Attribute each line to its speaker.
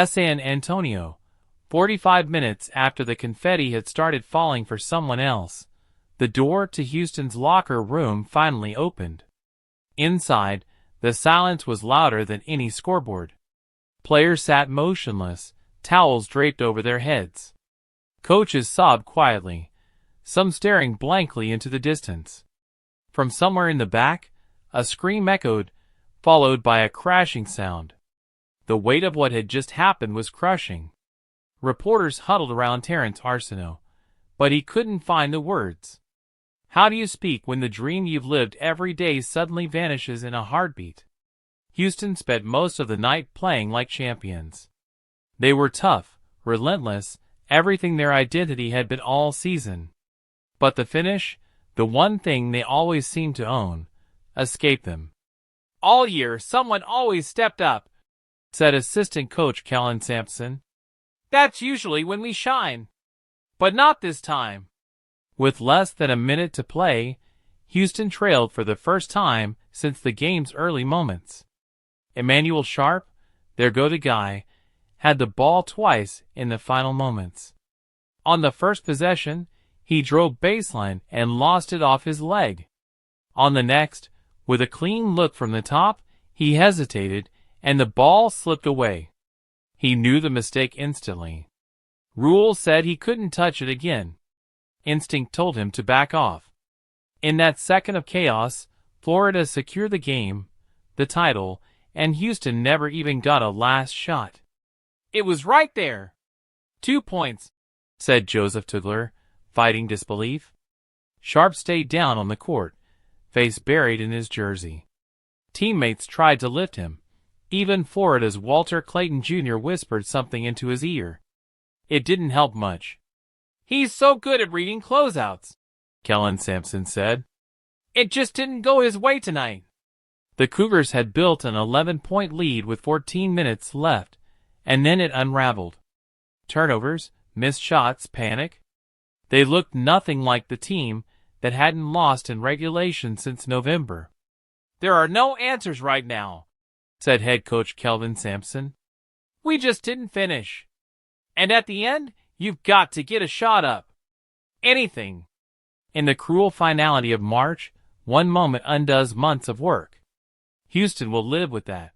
Speaker 1: San Antonio, 45 minutes after the confetti had started falling for someone else, the door to Houston's locker room finally opened. Inside, the silence was louder than any scoreboard. Players sat motionless, towels draped over their heads. Coaches sobbed quietly, some staring blankly into the distance. From somewhere in the back, a scream echoed, followed by a crashing sound. The weight of what had just happened was crushing. Reporters huddled around Terrence Arsenault, but he couldn't find the words. How do you speak when the dream you've lived every day suddenly vanishes in a heartbeat? Houston spent most of the night playing like champions. They were tough, relentless, everything their identity had been all season. But the finish, the one thing they always seemed to own, escaped them. All year, someone always stepped up, said assistant coach Kellen Sampson. That's usually when we shine. But not this time. With less than a minute to play, Houston trailed for the first time since the game's early moments. Emanuel Sharp, their go-to guy, had the ball twice in the final moments. On the first possession, he drove baseline and lost it off his leg. On the next, with a clean look from the top, he hesitated, and the ball slipped away. He knew the mistake instantly. Rules said he couldn't touch it again. Instinct told him to back off. In that second of chaos, Florida secured the game, the title, and Houston never even got a last shot. It was right there. 2 points, said Joseph Tugler, fighting disbelief. Sharp stayed down on the court, face buried in his jersey. Teammates tried to lift him. Even Florida's Walter Clayton Jr. whispered something into his ear. It didn't help much. He's so good at reading closeouts, Kellen Sampson said. It just didn't go his way tonight. The Cougars had built an 11-point lead with 14 minutes left, and then it unraveled. Turnovers, missed shots, panic. They looked nothing like the team that hadn't lost in regulation since November. There are no answers right now, said head coach Kelvin Sampson. We just didn't finish. And at the end, you've got to get a shot up. Anything. In the cruel finality of March, one moment undoes months of work. Houston will live with that.